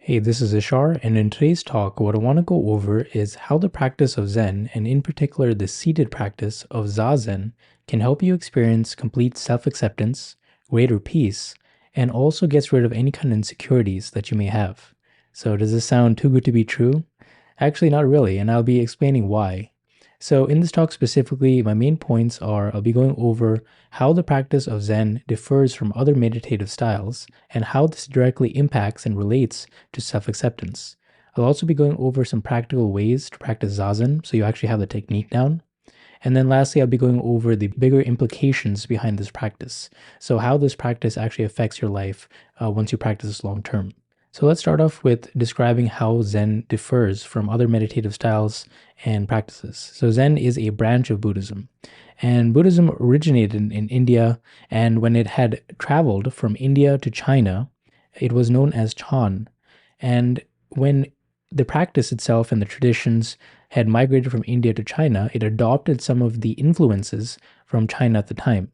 Hey, this is Ishar, and in today's talk, what I want to go over is how the practice of Zen, and in particular the seated practice of Zazen, can help you experience complete self acceptance, greater peace, and also gets rid of any kind of insecurities that you may have. So, does this sound too good to be true? Actually, not really, and I'll be explaining why. So, in this talk specifically, my main points are I'll be going over how the practice of Zen differs from other meditative styles and how this directly impacts and relates to self acceptance. I'll also be going over some practical ways to practice Zazen so you actually have the technique down. And then lastly, I'll be going over the bigger implications behind this practice. So, how this practice actually affects your life once you practice this long term. So, let's start off with describing how Zen differs from other meditative styles and practices. So, Zen is a branch of Buddhism. And Buddhism originated in India, and when it had traveled from India to China, it was known as Chan. And when the practice itself and the traditions had migrated from India to China, it adopted some of the influences from China at the time.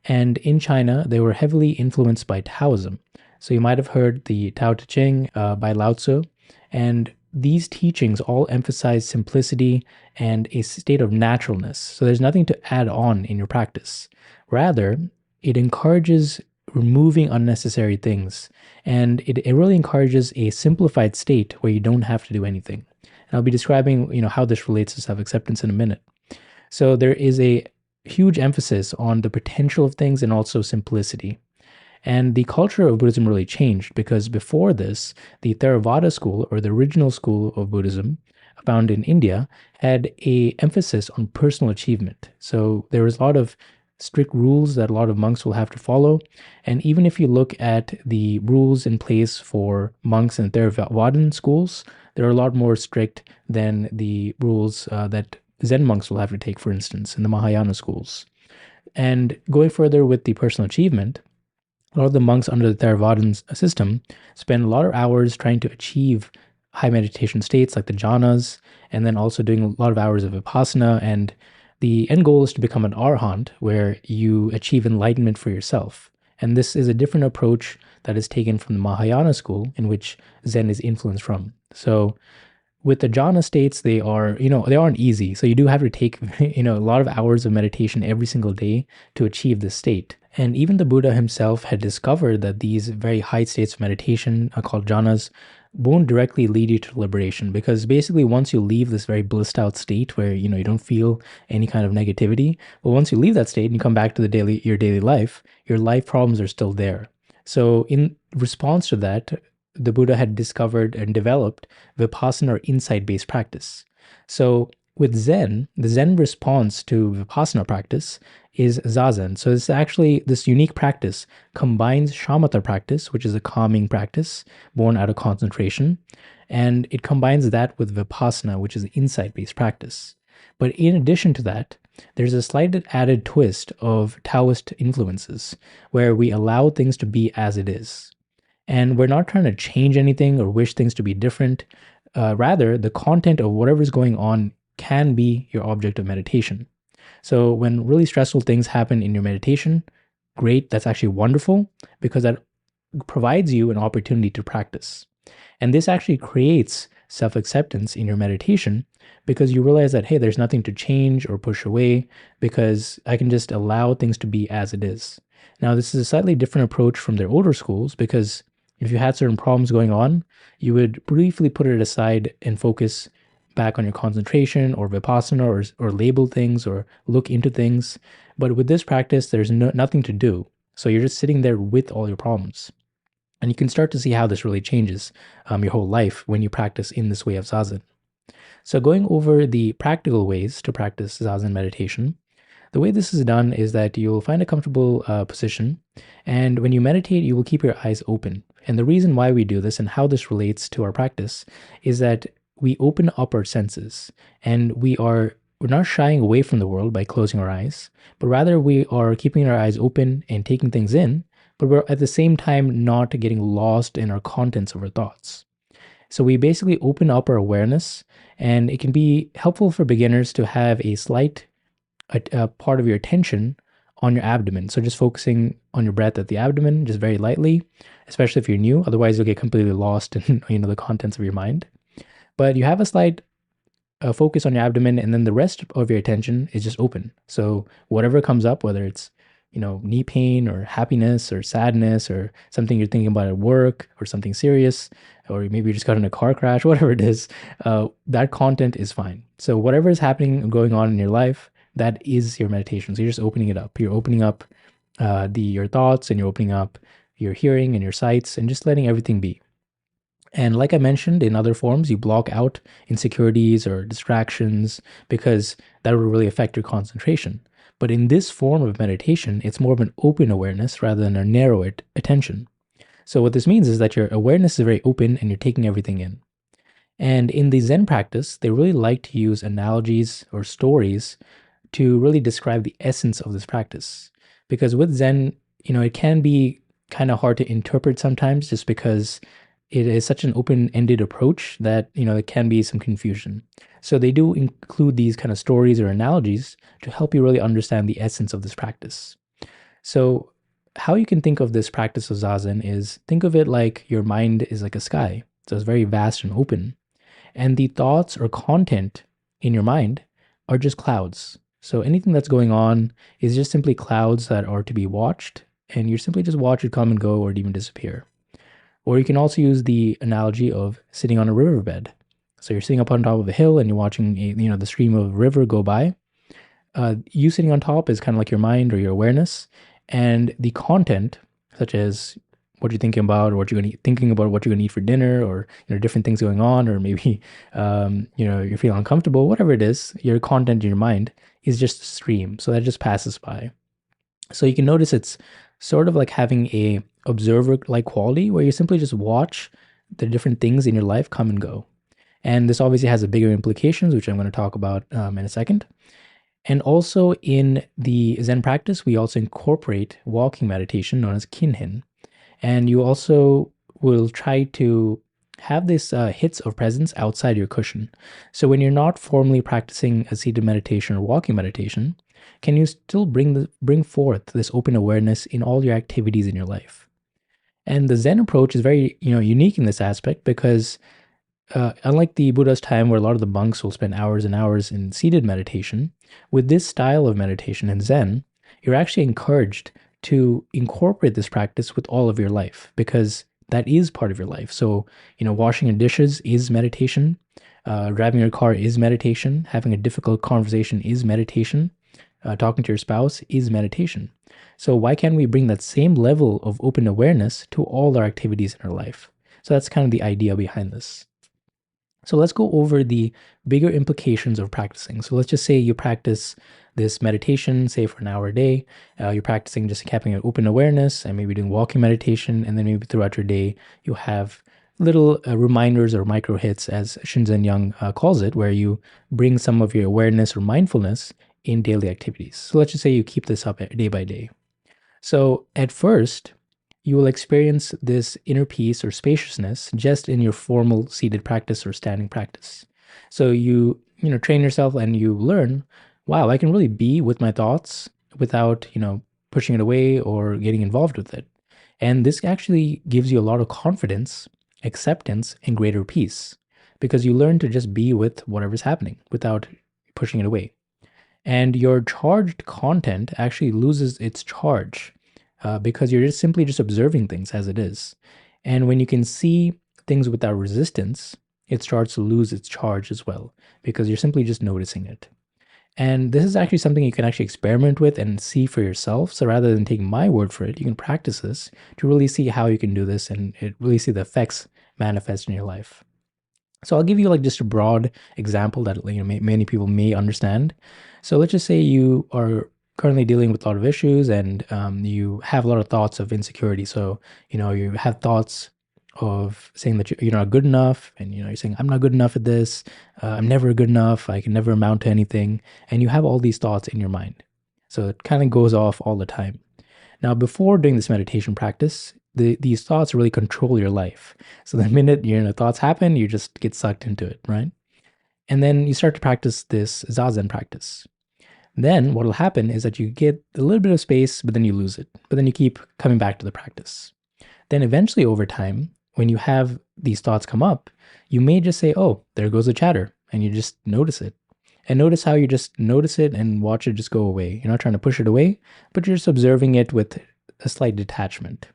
And in China, they were heavily influenced by Taoism. So you might have heard the Tao Te Ching by Lao Tzu. And these teachings all emphasize simplicity and a state of naturalness. So there's nothing to add on in your practice. Rather, it encourages removing unnecessary things. And it really encourages a simplified state where you don't have to do anything. And I'll be describing, how this relates to self-acceptance in a minute. So there is a huge emphasis on the potential of things and also simplicity. And the culture of Buddhism really changed because before this, the Theravada school or the original school of Buddhism found in India had a emphasis on personal achievement. So there was a lot of strict rules that a lot of monks will have to follow. And even if you look at the rules in place for monks in Theravadan schools, they're a lot more strict than the rules that Zen monks will have to take, for instance, in the Mahayana schools. And going further with the personal achievement, a lot of the monks under the Theravadan system spend a lot of hours trying to achieve high meditation states like the jhanas, and then also doing a lot of hours of vipassana. And the end goal is to become an arhat, where you achieve enlightenment for yourself. And this is a different approach that is taken from the Mahayana school, in which Zen is influenced from. So with the jhana states, they are, they aren't easy. So you do have to take, a lot of hours of meditation every single day to achieve this state. And even the Buddha himself had discovered that these very high states of meditation, called jhanas, won't directly lead you to liberation, because basically once you leave this very blissed out state where you don't feel any kind of negativity, but once you leave that state and you come back to your daily life, your life problems are still there. So in response to that, the Buddha had discovered and developed vipassana or insight-based practice. So with Zen, the Zen response to vipassana practice is Zazen. So this unique practice combines shamatha practice, which is a calming practice born out of concentration, and it combines that with vipassana, which is an insight-based practice. But in addition to that, there's a slight added twist of Taoist influences, where we allow things to be as it is. And we're not trying to change anything or wish things to be different. Rather, the content of whatever is going on can be your object of meditation. So when really stressful things happen in your meditation, great, that's actually wonderful, because that provides you an opportunity to practice. And this actually creates self-acceptance in your meditation, because you realize that, hey, there's nothing to change or push away, because I can just allow things to be as it is. Now, this is a slightly different approach from their older schools, because if you had certain problems going on, you would briefly put it aside and focus back on your concentration or vipassana, or label things or look into things. But with this practice, there's nothing to do. So you're just sitting there with all your problems. And you can start to see how this really changes your whole life when you practice in this way of Zazen. So going over the practical ways to practice Zazen meditation, the way this is done is that you'll find a comfortable position, and when you meditate, you will keep your eyes open. And the reason why we do this and how this relates to our practice is that we open up our senses, and we're not shying away from the world by closing our eyes, but rather we are keeping our eyes open and taking things in, but we're at the same time not getting lost in our contents of our thoughts. So we basically open up our awareness, and it can be helpful for beginners to have a slight a part of your attention on your abdomen. So just focusing on your breath at the abdomen, just very lightly, especially if you're new. Otherwise, you'll get completely lost in the contents of your mind. But you have a slight focus on your abdomen, and then the rest of your attention is just open. So whatever comes up, whether it's knee pain or happiness or sadness or something you're thinking about at work or something serious, or maybe you just got in a car crash, whatever it is, that content is fine. So whatever is happening and going on in your life, that is your meditation. So you're just opening it up. You're opening up your thoughts, and you're opening up your hearing and your sights, and just letting everything be. And like I mentioned, in other forms, you block out insecurities or distractions because that will really affect your concentration. But in this form of meditation, it's more of an open awareness rather than a narrow attention. So what this means is that your awareness is very open and you're taking everything in. And in the Zen practice, they really like to use analogies or stories to really describe the essence of this practice. Because with Zen, it can be kind of hard to interpret sometimes just because it is such an open-ended approach that, there can be some confusion. So they do include these kind of stories or analogies to help you really understand the essence of this practice. So how you can think of this practice of Zazen is think of it like your mind is like a sky. So it's very vast and open. And the thoughts or content in your mind are just clouds. So anything that's going on is just simply clouds that are to be watched, and you simply just watch it come and go or even disappear. Or you can also use the analogy of sitting on a riverbed. So you're sitting up on top of a hill and you're watching the stream of a river go by. You sitting on top is kind of like your mind or your awareness, and the content, such as what you're thinking about, or thinking about what you're gonna eat for dinner, or different things going on, or maybe you're feeling uncomfortable, whatever it is, your content in your mind is just a stream. So that just passes by. So you can notice it's sort of like having a observer-like quality where you simply just watch the different things in your life come and go. And this obviously has a bigger implications, which I'm going to talk about in a second. And also in the Zen practice, we also incorporate walking meditation known as kinhin. And you also will try to have this hits of presence outside your cushion. So when you're not formally practicing a seated meditation or walking meditation, can you still bring forth this open awareness in all your activities in your life? And the Zen approach is very unique in this aspect because unlike the Buddha's time where a lot of the monks will spend hours and hours in seated meditation, with this style of meditation in Zen, you're actually encouraged to incorporate this practice with all of your life because that is part of your life. So, washing your dishes is meditation. Driving your car is meditation. Having a difficult conversation is meditation. Talking to your spouse is meditation. So why can't we bring that same level of open awareness to all our activities in our life? So that's kind of the idea behind this. So let's go over the bigger implications of practicing. So let's just say you practice this meditation, say for an hour a day. You're practicing just having an open awareness and maybe doing walking meditation. And then maybe throughout your day, you have little reminders or micro hits, as Shinzen Young calls it, where you bring some of your awareness or mindfulness in daily activities. So let's just say you keep this up day by day. So at first, you will experience this inner peace or spaciousness just in your formal seated practice or standing practice. So you train yourself and you learn, wow, I can really be with my thoughts without, pushing it away or getting involved with it. And this actually gives you a lot of confidence, acceptance, and greater peace because you learn to just be with whatever's happening without pushing it away. And your charged content actually loses its charge because you're just simply just observing things as it is. And when you can see things without resistance, it starts to lose its charge as well because you're simply just noticing it. And this is actually something you can actually experiment with and see for yourself. So rather than taking my word for it, you can practice this to really see how you can do this and really see the effects manifest in your life. So I'll give you like just a broad example that many people may understand. So let's just say you are currently dealing with a lot of issues and you have a lot of thoughts of insecurity. So you have thoughts of saying that you're not good enough, and you're saying I'm not good enough at this. I'm never good enough. I can never amount to anything, and you have all these thoughts in your mind. So it kind of goes off all the time. Now, before doing this meditation practice, these thoughts really control your life. So the minute your thoughts happen, you just get sucked into it, right? And then you start to practice this Zazen practice. Then what will happen is that you get a little bit of space, but then you lose it. But then you keep coming back to the practice. Then eventually over time, when you have these thoughts come up, you may just say, oh, there goes the chatter. And you just notice it. And notice how you just notice it and watch it just go away. You're not trying to push it away, but you're just observing it with a slight detachment.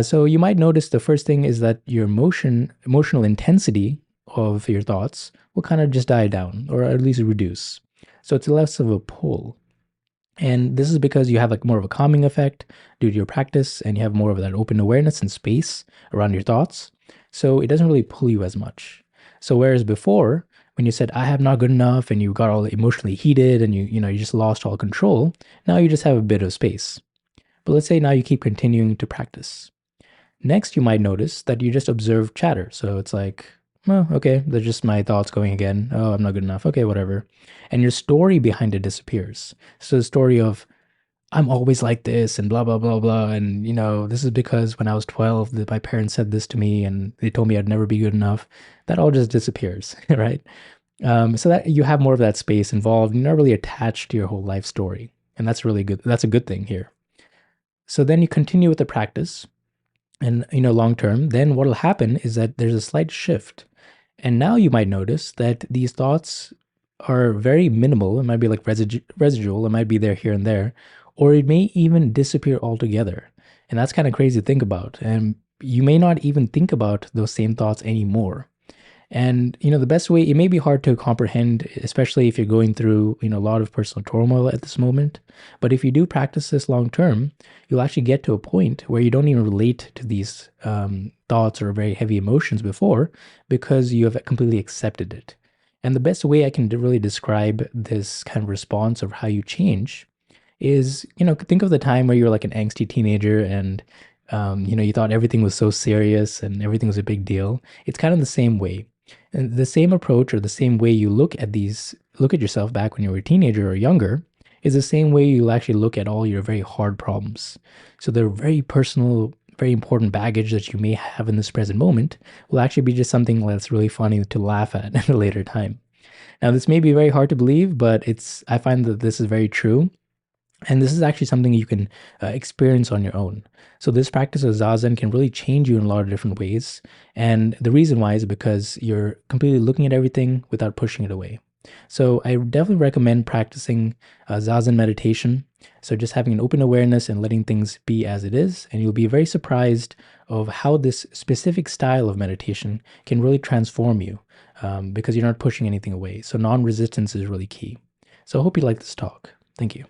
So you might notice the first thing is that your emotional intensity of your thoughts will kind of just die down or at least reduce. So it's less of a pull. And this is because you have like more of a calming effect due to your practice and you have more of that open awareness and space around your thoughts. So it doesn't really pull you as much. So whereas before, when you said, I have not good enough and you got all emotionally heated and you just lost all control, now you just have a bit of space. But let's say now you keep continuing to practice. Next, you might notice that you just observe chatter. So it's like, oh, okay, they're just my thoughts going again. Oh, I'm not good enough. Okay, whatever. And your story behind it disappears. So the story of, I'm always like this and blah, blah, blah, blah. And, this is because when I was 12, that my parents said this to me and they told me I'd never be good enough. That all just disappears, right? So that you have more of that space involved. You're not really attached to your whole life story. And that's really good. That's a good thing here. So then you continue with the practice and long term, then what will happen is that there's a slight shift. And now you might notice that these thoughts are very minimal. It might be like residual, it might be there here and there, or it may even disappear altogether. And that's kind of crazy to think about. And you may not even think about those same thoughts anymore. And the best way, it may be hard to comprehend, especially if you're going through a lot of personal turmoil at this moment. But if you do practice this long term, you'll actually get to a point where you don't even relate to these thoughts or very heavy emotions before, because you have completely accepted it. And the best way I can really describe this kind of response of how you change is, think of the time where you were like an angsty teenager and you thought everything was so serious and everything was a big deal. It's kind of the same way. And the same approach or the same way you look at yourself back when you were a teenager or younger is the same way you'll actually look at all your very hard problems. So the very personal, very important baggage that you may have in this present moment will actually be just something that's really funny to laugh at at a later time. Now, this may be very hard to believe, but I find that this is very true. And this is actually something you can experience on your own. So this practice of Zazen can really change you in a lot of different ways. And the reason why is because you're completely looking at everything without pushing it away. So I definitely recommend practicing Zazen meditation. So just having an open awareness and letting things be as it is. And you'll be very surprised of how this specific style of meditation can really transform you because you're not pushing anything away. So non-resistance is really key. So I hope you like this talk. Thank you.